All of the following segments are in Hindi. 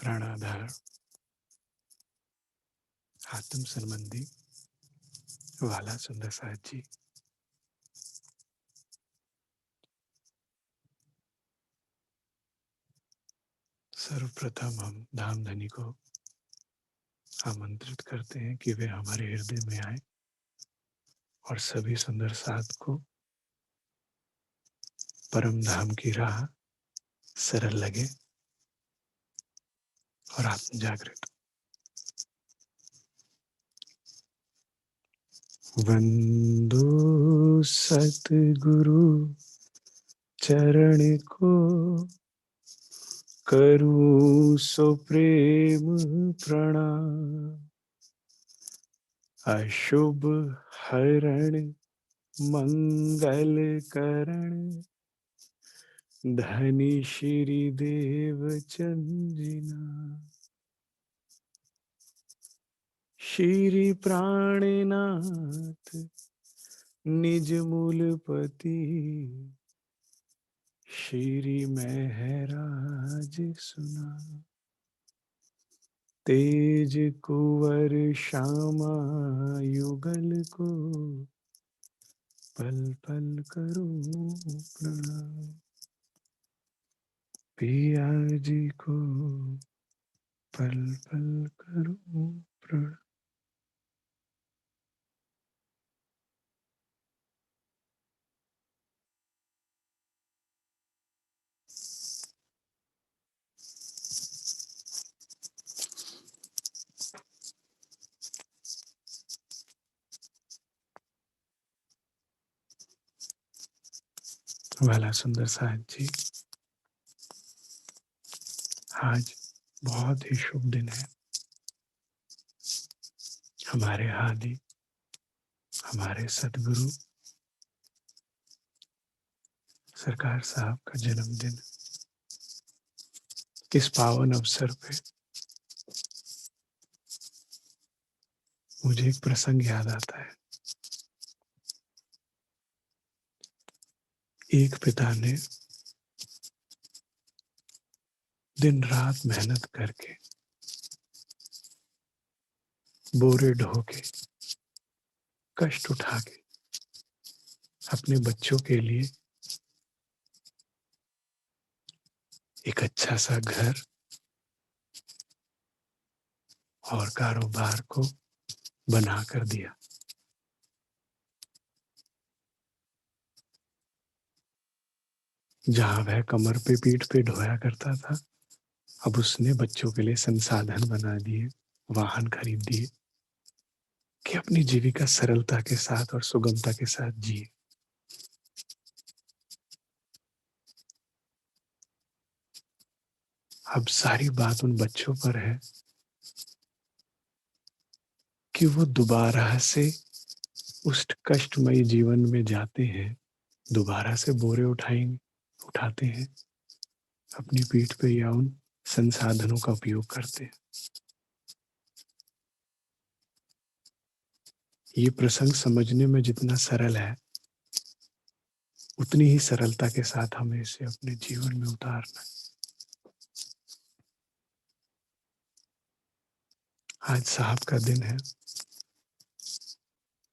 प्राणाधार आत्म संबंधी वाला सुंदर साथ जी। सर्वप्रथम हम धाम धनी को आमंत्रित करते हैं कि वे हमारे हृदय में आए और सभी सुंदर साथ को परम धाम की राह सरल लगे और आत्म जागृत। वंदो सतगुरु चरण को, करूं सो प्रेम प्रणाम। अशुभ हरण मंगल करण, धनी श्री देव चंद्रिना। श्री प्राणनाथ निज मूलपति, श्री महराज सुना। तेज कुंवर श्यामा युगल को, पल पल करूं प्रणाम। पिया जी को पल पल करूं प्रणाम। वाला सुंदर साथ जी, आज बहुत ही शुभ दिन है। हमारे आदि हमारे सदगुरु सरकार साहब का जन्मदिन। इस पावन अवसर पे मुझे एक प्रसंग याद आता है। एक पिता ने दिन रात मेहनत करके बोरे ढो के कष्ट उठा के अपने बच्चों के लिए एक अच्छा सा घर और कारोबार को बना कर दिया। जहां वह कमर पे पीठ पे ढोया करता था, अब उसने बच्चों के लिए संसाधन बना दिए, वाहन खरीद दिए कि अपनी जीविका सरलता के साथ और सुगमता के साथ जिए। अब सारी बात उन बच्चों पर है कि वो दोबारा से उस कष्टमयी जीवन में जाते हैं, दोबारा से बोरे उठाते हैं, अपनी पीठ पे या उन संसाधनों का उपयोग करते हैं। ये प्रसंग समझने में जितना सरल है, उतनी ही सरलता के साथ हमें इसे अपने जीवन में उतारना है। आज साहब का दिन है।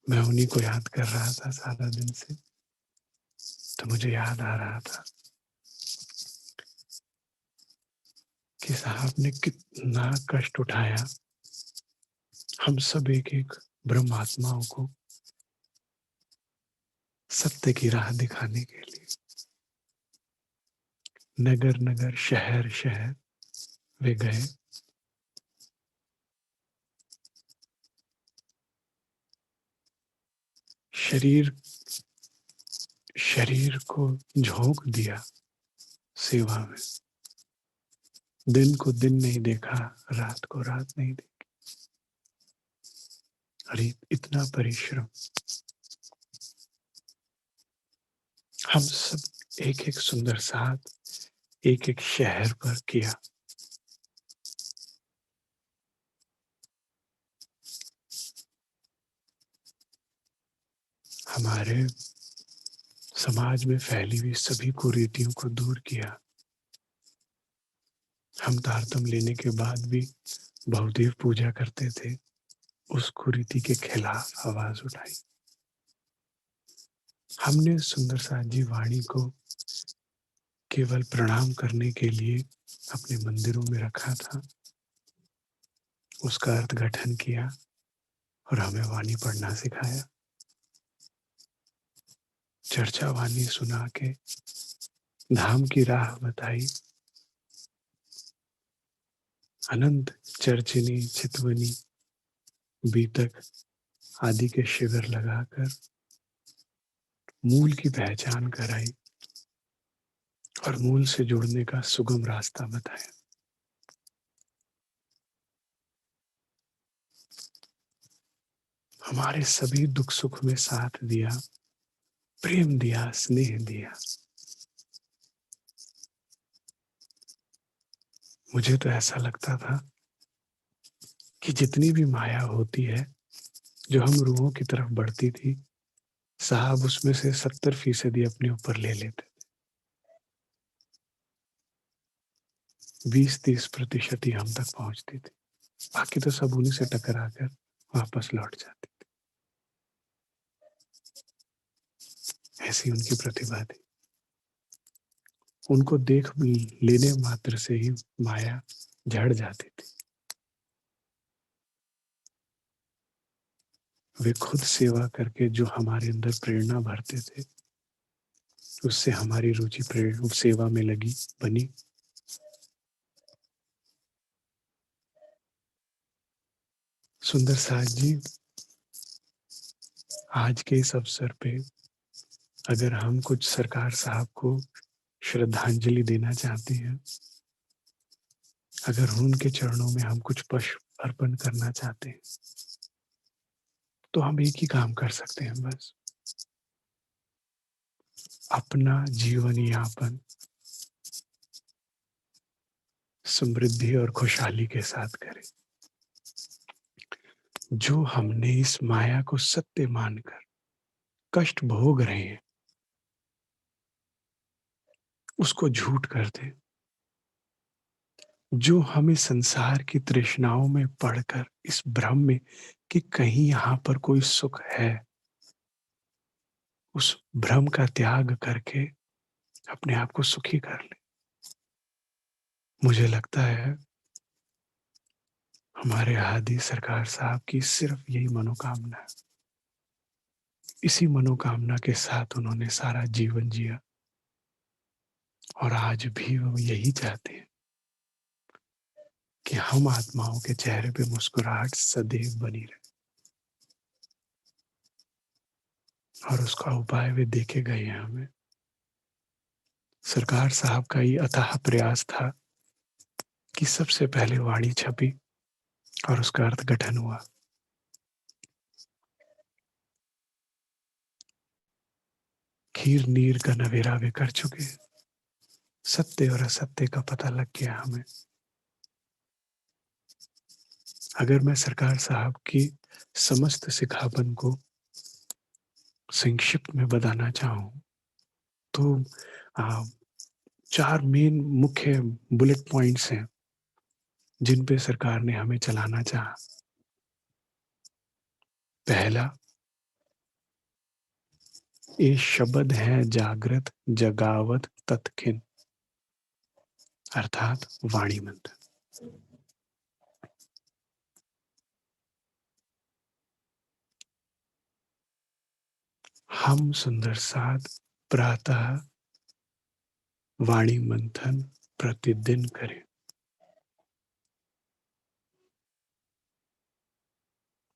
मैं उन्हीं को याद कर रहा था सारा दिन से, तो मुझे याद आ रहा था कि साहब ने कितना कष्ट उठाया हम सब एक एक ब्रह्म आत्माओं को सत्य की राह दिखाने के लिए। नगर नगर शहर शहर वे गए। शरीर शरीर को झोंक दिया सेवा में। दिन को दिन नहीं देखा, रात को रात नहीं देखी। अरे इतना परिश्रम हम सब एक एक सुंदर साथ एक एक शहर पर किया। हमारे समाज में फैली हुई सभी कुरीतियों को दूर किया। हम तारतम लेने के बाद भी बहुदेव पूजा करते थे, उस कुरीति के खिलाफ आवाज उठाई। हमने सुंदर साथ जी वाणी को केवल प्रणाम करने के लिए अपने मंदिरों में रखा था, उसका अर्थघटन किया और हमें वाणी पढ़ना सिखाया। चर्चा वाणी सुना के धाम की राह बताई। अनंत चर्चिनी चितवनी बीतक आदि के शिविर लगाकर मूल की पहचान कराई और मूल से जुड़ने का सुगम रास्ता बताया। हमारे सभी दुख सुख में साथ दिया, प्रेम दिया, स्नेह दिया। मुझे तो ऐसा लगता था कि जितनी भी माया होती है जो हम रूहों की तरफ बढ़ती थी, साहब उसमें से 70% अपने ऊपर ले लेते, 20-30% ही हम तक पहुंचती थी, बाकी तो सब उन्हीं से टकरा कर वापस लौट जाती। ऐसी उनकी प्रतिभा थी। उनको देख लेने मात्र से ही माया झड़ जाती थी। वे खुद सेवा करके जो हमारे अंदर प्रेरणा भरते थे, उससे हमारी रुचि प्रेरणा सेवा में लगी बनी। सुंदर साथ जी, आज के इस अवसर पे अगर हम कुछ सरकार साहब को श्रद्धांजलि देना चाहते हैं, अगर उनके चरणों में हम कुछ पुष्प अर्पण करना चाहते हैं, तो हम एक ही काम कर सकते हैं, बस अपना जीवन यापन समृद्धि और खुशहाली के साथ करें। जो हमने इस माया को सत्य मानकर कष्ट भोग रहे हैं, उसको झूठ कर दें। जो हमें संसार की तृष्णाओं में पड़कर इस भ्रम में कि कहीं यहाँ पर कोई सुख है, उस भ्रम का त्याग करके अपने आप को सुखी कर ले। मुझे लगता है हमारे आदि सरकार साहब की सिर्फ यही मनोकामना है। इसी मनोकामना के साथ उन्होंने सारा जीवन जिया और आज भी वो यही चाहते हैं कि हम आत्माओं के चेहरे पे मुस्कुराहट सदैव बनी रहे। और उसका उपाय वे देखे गए हैं हमें। सरकार साहब का ये अथाह प्रयास था कि सबसे पहले वाणी छपी और उसका अर्थघटन हुआ। खीर नीर का नवेरा वे कर चुके। सत्य और असत्य का पता लग गया हमें। अगर मैं सरकार साहब की समस्त सिखावन को संक्षिप्त में बताना चाहूं, तो 4 मेन मुख्य बुलेट पॉइंट्स हैं जिन पे सरकार ने हमें चलाना चाहा। पहला, ये शब्द है जागृत जगावत तत्खिन, अर्थात वाणी मंत्र। हम सुंदर साथ प्रातः वाणी मंथन प्रतिदिन करें।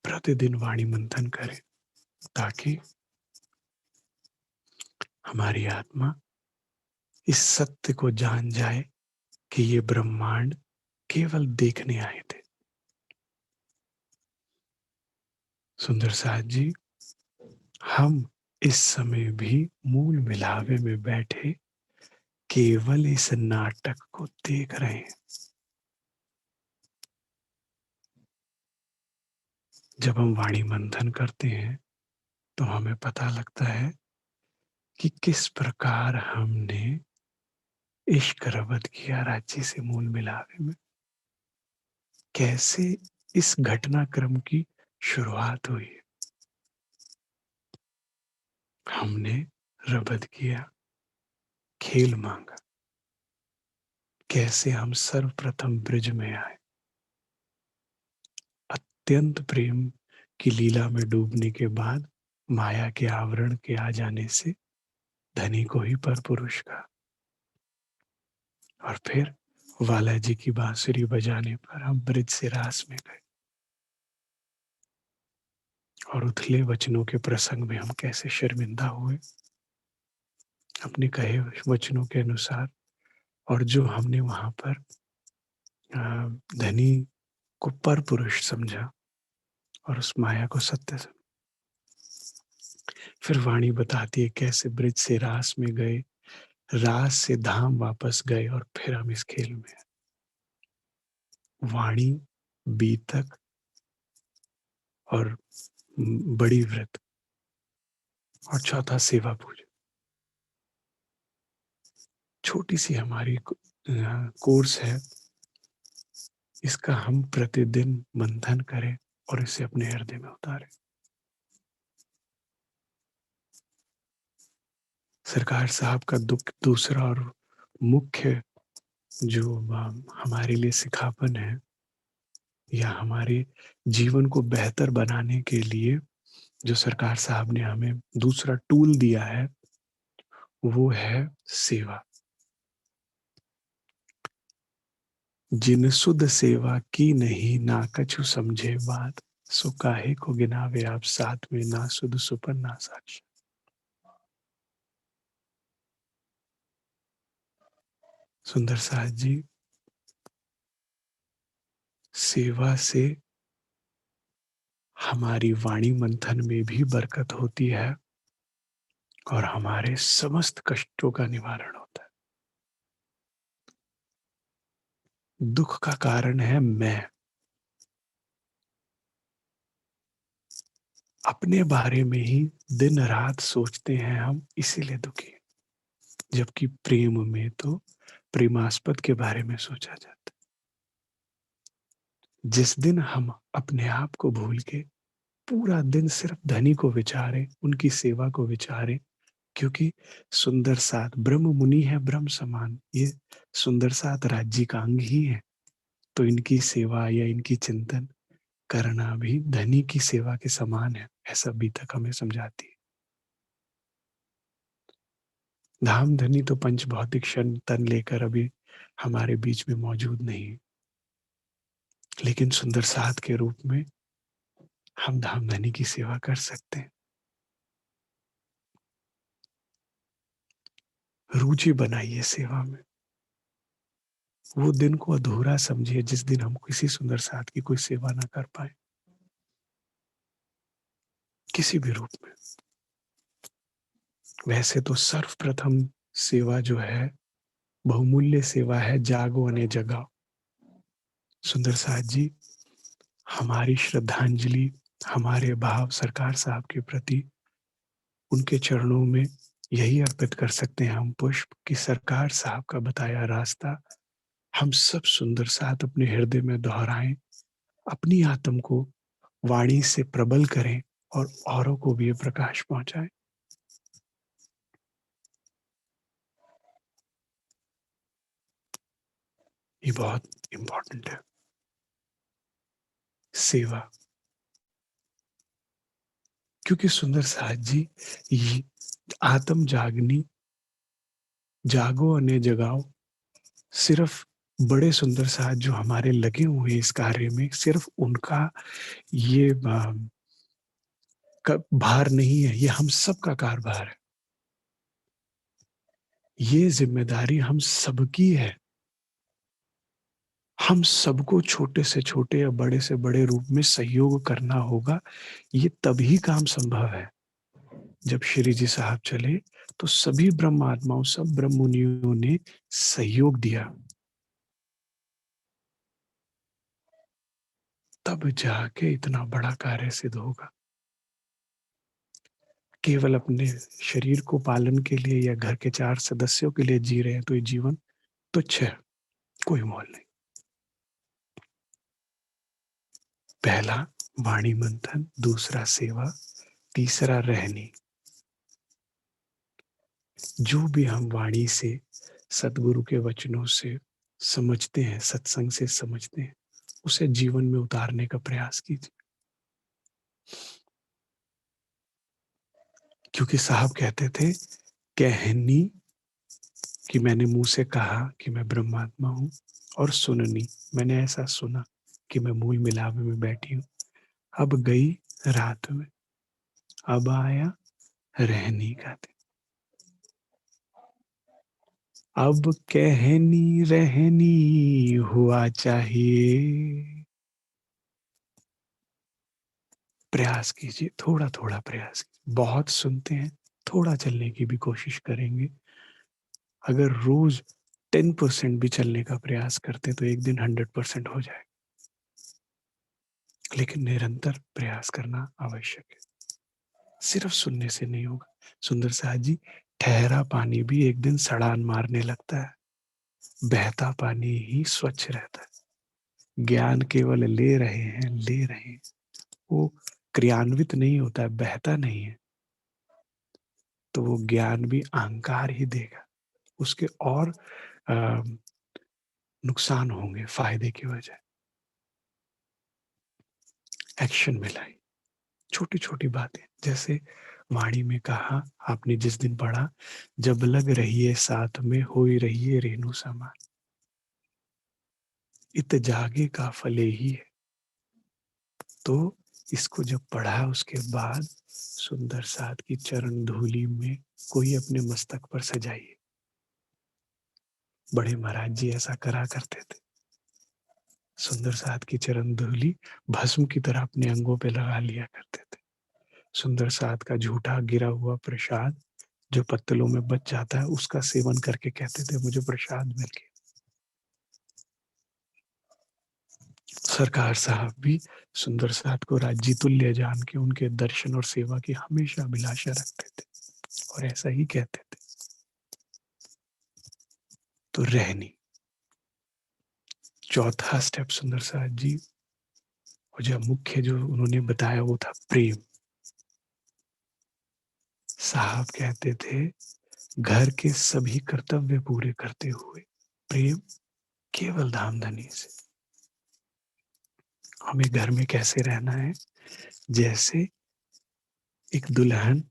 प्रतिदिन वाणी मंथन करें ताकि हमारी आत्मा इस सत्य को जान जाए कि ये ब्रह्मांड केवल देखने आए थे। सुंदर साथ जी, हम इस समय भी मूल मिलावे में बैठे केवल इस नाटक को देख रहे हैं। जब हम वाणी मंथन करते हैं तो हमें पता लगता है कि किस प्रकार हमने इश्क रबत किया राज्य से मूल मिलावे में। कैसे इस घटनाक्रम की शुरुआत हुई? हमने रबत किया, खेल मांगा। कैसे हम सर्वप्रथम ब्रिज में आए। अत्यंत प्रेम की लीला में डूबने के बाद माया के आवरण के आ जाने से धनी को ही परपुरुष का। और फिर वालाजी की बांसुरी बजाने पर हम ब्रिज से रास में गए। और उथले वचनों के प्रसंग में हम कैसे शर्मिंदा हुए अपने कहे वचनों के अनुसार। और जो हमने वहां पर धनी को पर पुरुष समझा और उस माया को सत्य समझा। फिर वाणी बताती है कैसे ब्रिज से रास में गए, रास से धाम वापस गए और फिर हम इस खेल में। वाणी, बीतक और बड़ी व्रत और चौथा सेवा पूजा। छोटी सी हमारी कोर्स है, इसका हम प्रतिदिन मंथन करें और इसे अपने हृदय में उतारें। सरकार साहब का दुख दूसरा और मुख्य जो हमारे लिए सिखापन है या हमारे जीवन को बेहतर बनाने के लिए जो सरकार साहब ने हमें दूसरा टूल दिया है वो है सेवा। जिन सुध सेवा की नहीं ना कछु समझे बात, सो काहे को गिनावे आप साथ में ना सुध सुपन ना साक्ष। सुंदर साथ जी, सेवा से हमारी वाणी मंथन में भी बरकत होती है और हमारे समस्त कष्टों का निवारण होता है। दुख का कारण है मैं। अपने बारे में ही दिन रात सोचते हैं हम, इसीलिए दुखी। जबकि प्रेम में तो प्रेमास्पद के बारे में सोचा जाता है। जिस दिन हम अपने आप को भूल के पूरा दिन सिर्फ धनी को विचारें, उनकी सेवा को विचारें, क्योंकि सुंदर साथ ब्रह्म मुनि है, ब्रह्म समान, ये सुंदर साथ राज्य का अंग ही है। तो इनकी सेवा या इनकी चिंतन करना भी धनी की सेवा के समान है, ऐसा बीतक हमें समझाती है। धाम धनी तो पंच भौतिक क्षण तन लेकर अभी हमारे बीच में मौजूद नहीं, लेकिन सुंदर साथ के रूप में हम धाम धनी की सेवा कर सकते हैं। रुचि बनाइए सेवा में। वो दिन को अधूरा समझिए जिस दिन हम किसी सुंदर साथ की कोई सेवा ना कर पाए, किसी भी रूप में। वैसे तो सर्वप्रथम सेवा जो है, बहुमूल्य सेवा है, जागो अने जगाओ। सुंदर साथ जी, हमारी श्रद्धांजलि, हमारे भाव सरकार साहब के प्रति उनके चरणों में यही अर्पित कर सकते हैं हम पुष्प कि सरकार साहब का बताया रास्ता हम सब सुंदर साथ अपने हृदय में दोहराएं, अपनी आत्म को वाणी से प्रबल करें और औरों को भी ये प्रकाश पहुंचाएं। ये बहुत इंपॉर्टेंट है, सेवा। क्योंकि सुंदर साथ जी, ये आत्म जागनी, जागो अने जगाओ, सिर्फ बड़े सुंदर साथ जो हमारे लगे हुए इस कार्य में, सिर्फ उनका ये भार नहीं है, ये हम सबका कारभार है। ये जिम्मेदारी हम सबकी है। हम सबको छोटे से छोटे या बड़े से बड़े रूप में सहयोग करना होगा। ये तभी काम संभव है। जब श्री जी साहब चले तो सभी ब्रह्म आत्माओं, सब ब्रह्म मुनियों ने सहयोग दिया, तब जाके इतना बड़ा कार्य सिद्ध होगा। केवल अपने शरीर को पालन के लिए या घर के 4 सदस्यों के लिए जी रहे हैं तो ये जीवन तुच्छ है, कोई मोल नहीं। पहला वाणी मंथन, दूसरा सेवा, तीसरा रहनी। जो भी हम वाणी से, सतगुरु के वचनों से समझते हैं, सत्संग से समझते हैं, उसे जीवन में उतारने का प्रयास कीजिए। क्योंकि साहब कहते थे, कहनी कि मैंने मुंह से कहा कि मैं ब्रह्मात्मा हूं, और सुननी, मैंने ऐसा सुना कि मैं मूल मिलावे में बैठी हूं। अब गई रात में, अब आया रहनी का दिन। अब कहनी रहनी हुआ चाहिए। प्रयास कीजिए, थोड़ा थोड़ा प्रयास कीजिए। बहुत सुनते हैं, थोड़ा चलने की भी कोशिश करेंगे। अगर रोज 10% भी चलने का प्रयास करते तो एक दिन 100% हो जाए। लेकिन निरंतर प्रयास करना आवश्यक है। सिर्फ सुनने से नहीं होगा। सुंदर साहब जी, ठहरा पानी भी एक दिन सड़ान मारने लगता है, बहता पानी ही स्वच्छ रहता है। ज्ञान केवल ले रहे हैं, ले रहे हैं, वो क्रियान्वित नहीं होता है, बहता नहीं है, तो वो ज्ञान भी अहंकार ही देगा। उसके और अ, नुकसान होंगे फायदे की वजह। एक्शन में लाई, छोटी छोटी बातें, जैसे वाणी में कहा, आपने जिस दिन पढ़ा, जब लग रही है साथ में, हो ही रही है रेणु समान। इत जागे का फले ही है। तो इसको जब पढ़ा, उसके बाद सुंदर साथ की चरण धूलि में कोई अपने मस्तक पर सजाइए। बड़े महाराज जी ऐसा करा करते थे। सुंदर साथ की चरण धूलि भस्म की तरह अपने अंगों पे लगा लिया करते थे। सुंदर साथ का झूठा गिरा हुआ प्रसाद जो पत्तलों में बच जाता है, उसका सेवन करके कहते थे, मुझे प्रसाद मिल गया। सरकार साहब भी सुंदर साथ को राज्य तुल्य जान के उनके दर्शन और सेवा की हमेशा अभिलाषा रखते थे, और ऐसा ही कहते थे। तो रहनी, चौथा स्टेप सुंदर साथ जी, और जो मुख्य जो उन्होंने बताया वो था प्रेम। साहब कहते थे, घर के सभी कर्तव्य पूरे करते हुए प्रेम केवल धाम धनी से। हमें घर में कैसे रहना है? जैसे एक दुल्हन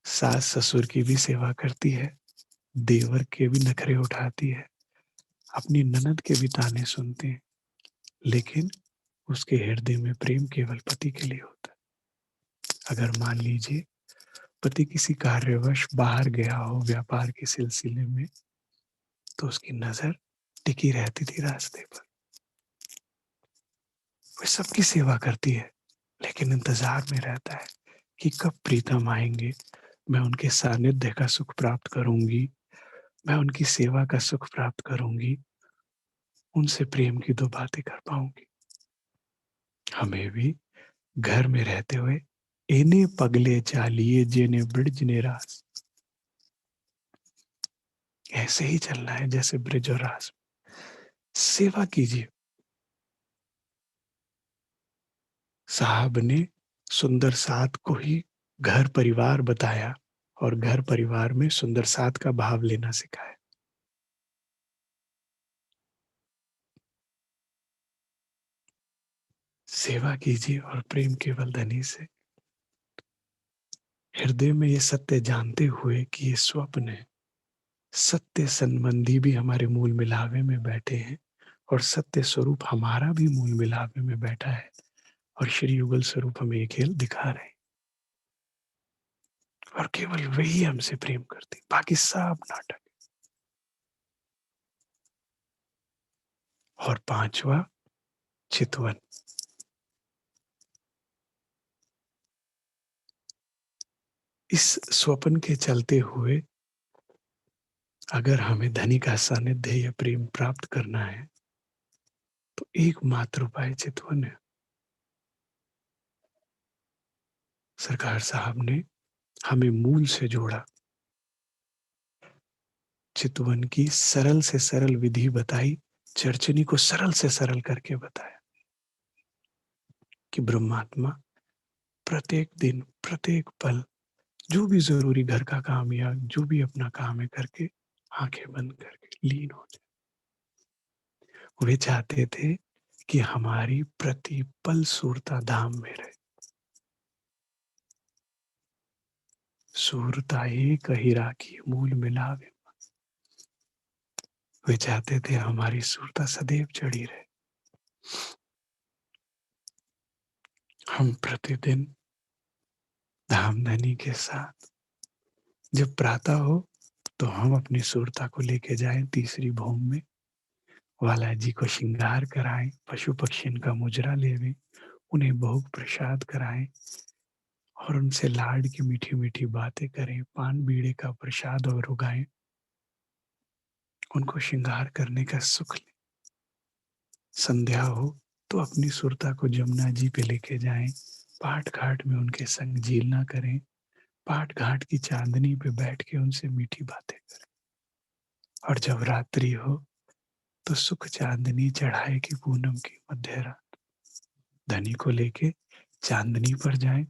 सास ससुर की भी सेवा करती है, देवर के भी नखरे उठाती है, अपनी ननद के भी ताने सुनते हैं, लेकिन उसके हृदय में प्रेम केवल पति के लिए होता है। अगर मान लीजिए पति किसी कार्यवश बाहर गया हो व्यापार के सिलसिले में, तो उसकी नजर टिकी रहती थी रास्ते पर। वह सबकी सेवा करती है, लेकिन इंतजार में रहता है कि कब प्रीतम आएंगे, मैं उनके सानिध्य का सुख प्राप्त करूंगी, मैं उनकी सेवा का सुख प्राप्त करूंगी, उनसे प्रेम की दो बातें कर पाऊंगी। हमें भी घर में रहते हुए इन्हें पगले चालिए जेने ब्रिज ने रास, ऐसे ही चलना है जैसे ब्रिज और रास। सेवा कीजिए। साहब ने सुंदर साथ को ही घर परिवार बताया, और घर परिवार में सुंदर साथ का भाव लेना सिखाया। सेवा कीजिए और प्रेम केवल धनी से। हृदय में ये सत्य जानते हुए कि ये स्वप्न है, सत्य संबंधी भी हमारे मूल मिलावे में बैठे हैं, और सत्य स्वरूप हमारा भी मूल मिलावे में बैठा है, और श्री युगल स्वरूप हमें एक खेल दिखा रहे हैं, और केवल वही हमसे प्रेम करते, बाकी सब नाटक। और पांचवा, चितवन। इस स्वप्न के चलते हुए अगर हमें धनी का सानिध्य या प्रेम प्राप्त करना है, तो एकमात्र उपाय चितवन है। सरकार साहब ने हमें मूल से जोड़ा। चितवन की सरल से सरल विधि बताई, चर्चनी को सरल से सरल करके बताया कि ब्रह्मात्मा प्रत्येक दिन, प्रत्येक पल जो भी ज़रूरी घर का काम या जो भी अपना काम है करके, आँखें बंद करके लीन हो जाए। वे चाहते थे कि हमारी प्रतिपल सुरता धाम में रहे। सुरता एक ही राखी मूल मिलावे। वे चाहते थे हमारी सुरता सदैव चढ़ी रहे। हम प्रतिदिन धामधनी के साथ जब प्रातः हो तो हम अपनी सुरता को लेके जाएं तीसरी भूमि में, वाला जी को श्रृंगार कराएं, पशु पक्षियों का मुजरा लेवें, उन्हें भोग प्रसाद कराएं और उनसे लाड की मीठी मीठी बातें करें, पान बीड़े का प्रसाद और उगाएं, उनको श्रृंगार करने का सुख लें। संध्या हो तो अपनी सुरता को जमुना जी पे लेके जाएं, पाट घाट में उनके संग झीलना करें, पाट घाट की चांदनी पे बैठ के उनसे मीठी बातें करें। और जब रात्रि हो तो सुख चांदनी चढ़ाए की पूनम की मध्य रात धनी को लेके चांदनी पर जाएं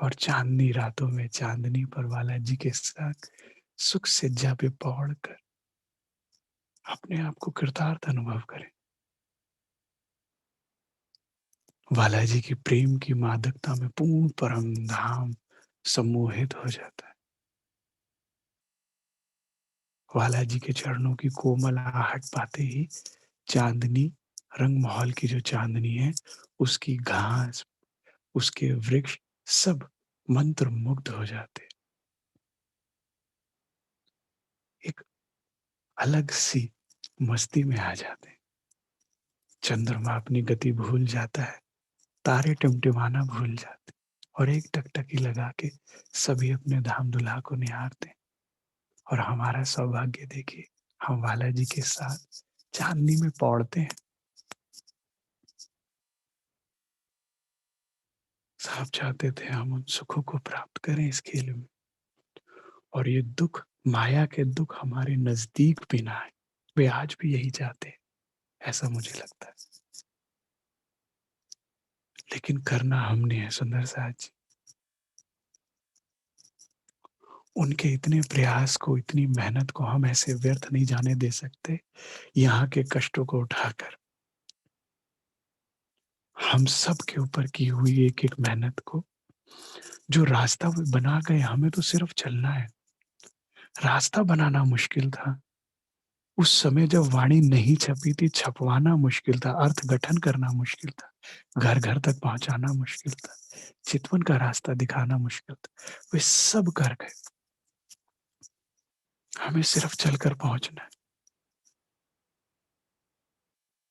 और चांदनी रातों में चांदनी पर वाला जी के साथ सुख सिज्जा पे पौड़ कर अपने आप को कृतार्थ अनुभव करें। वाला जी की प्रेम की मादकता में पूर्ण परम धाम सम्मोहित हो जाता है। वाला जी के चरणों की कोमल आहट पाते ही चांदनी, रंग महल की जो चांदनी है, उसकी घास, उसके वृक्ष सब मंत्र मुग्ध हो जाते। एक अलग सी मस्ती में आ जाते। चंद्रमा अपनी गति भूल जाता है, तारे टिमटिमाना भूल जाते और एक टकटकी लगा के सभी अपने धाम दुल्हा को निहारते। और हमारा सौभाग्य देखिए, हम वाला जी के साथ चांदनी में पौड़ते हैं। साहब चाहते थे हम उन सुखों को प्राप्त करें इस खेल में, और ये दुख, माया के दुख हमारे नजदीक भी ना आए। वे आज भी यही चाहते हैं, ऐसा मुझे लगता है। लेकिन करना हमने है सुंदर साथ जी। उनके इतने प्रयास को, इतनी मेहनत को हम ऐसे व्यर्थ नहीं जाने दे सकते। यहाँ के कष्टों को उठाकर हम सब के ऊपर की हुई एक एक मेहनत को, जो रास्ता वो बना गए, हमें तो सिर्फ चलना है। रास्ता बनाना मुश्किल था। उस समय जब वाणी नहीं छपी थी, छपवाना मुश्किल था, अर्थ गठन करना मुश्किल था, घर घर तक पहुंचाना मुश्किल था, चितवन का रास्ता दिखाना मुश्किल था। वे सब कर गए, हमें सिर्फ चलकर पहुंचना है।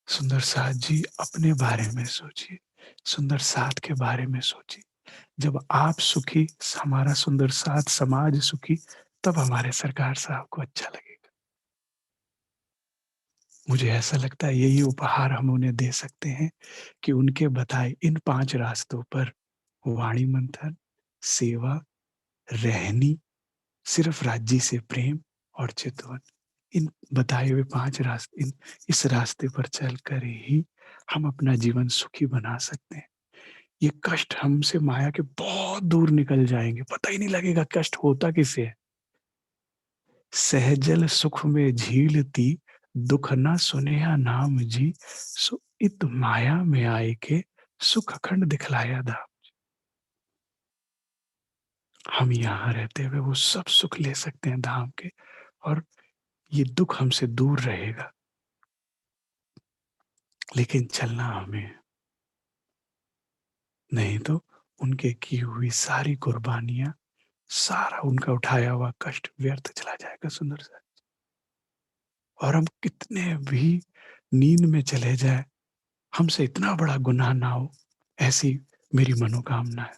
सुंदर साथ जी अपने बारे में सोचिए, सुंदर साथ के बारे में सोचिए। जब आप सुखी, हमारा सुंदर साथ समाज सुखी, तब हमारे सरकार साहब को अच्छा लगेगा। मुझे ऐसा लगता है यही उपहार हम उन्हें दे सकते हैं कि उनके बताए इन 5 रास्तों पर, वाणी मंथन, सेवा, रहनी, सिर्फ राज्य से प्रेम और चितवन, इन बताए हुए 5 रास्ते, इस रास्ते पर चलकर ही हम अपना जीवन सुखी बना सकते हैं। ये कष्ट हमसे माया के बहुत दूर निकल जाएंगे, पता ही नहीं लगेगा कष्ट होता किसे है। सहजल सुख में झीलती, दुख न सुनेया नाम जी, सो इत माया में आए के सुख अखंड दिखलाया धाम। हम यहाँ रहते हुए वो सब सुख ले सकते हैं धाम के, और ये दुख हमसे दूर रहेगा। लेकिन चलना हमें है। नहीं तो उनके की हुई सारी कुर्बानियां, सारा उनका उठाया हुआ कष्ट व्यर्थ चला जाएगा सुंदर सा। और हम कितने भी नींद में चले जाए, हमसे इतना बड़ा गुनाह ना हो, ऐसी मेरी मनोकामना है।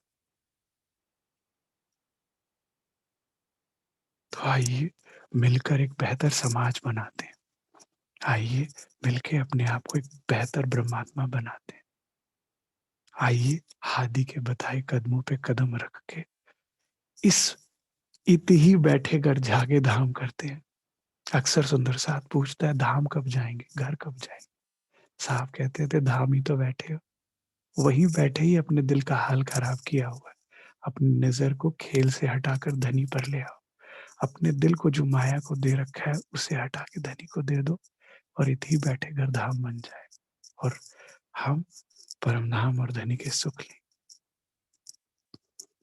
तो आइए मिलकर एक बेहतर समाज बनाते हैं। आइए मिलके अपने आप को एक बेहतर ब्रह्मात्मा बनाते हैं। आइए हादी के बताए कदमों पे कदम रख के इस इत ही बैठे कर जागे धाम करते हैं। अक्सर सुंदर साथ पूछता है, धाम कब जाएंगे, घर कब जाएंगे? साहब कहते थे, धाम ही तो बैठे हो, वहीं बैठे ही अपने दिल का हाल खराब किया हुआ है। अपनी नजर को खेल से हटाकर धनी पर ले आओ। अपने दिल को जो माया को दे रखा है उसे हटा के धनी को दे दो, और इतनी बैठे घर धाम बन जाए, और हम परम धाम और धनी के सुख लें।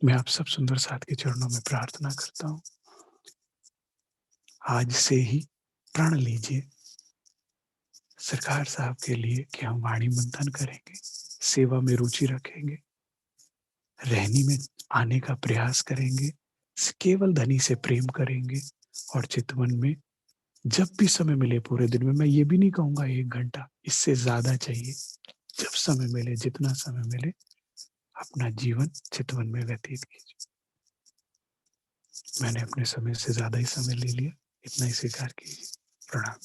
मैं आप सब सुंदर साथ के चरणों में प्रार्थना करता हूँ, आज से ही प्रण लीजिए सरकार साहब के लिए कि हम वाणी मंथन करेंगे, सेवा में रुचि रखेंगे, रहनी में आने का प्रयास करेंगे, केवल धनी से प्रेम करेंगे, और चितवन में जब भी समय मिले पूरे दिन में, मैं ये भी नहीं कहूंगा 1 घंटा, इससे ज्यादा चाहिए, जब समय मिले, जितना समय मिले, अपना जीवन चितवन में व्यतीत कीजिए। मैंने अपने समय से ज्यादा ही समय ले लिया, इतना ही स्वीकार कीजिए। प्रणाम।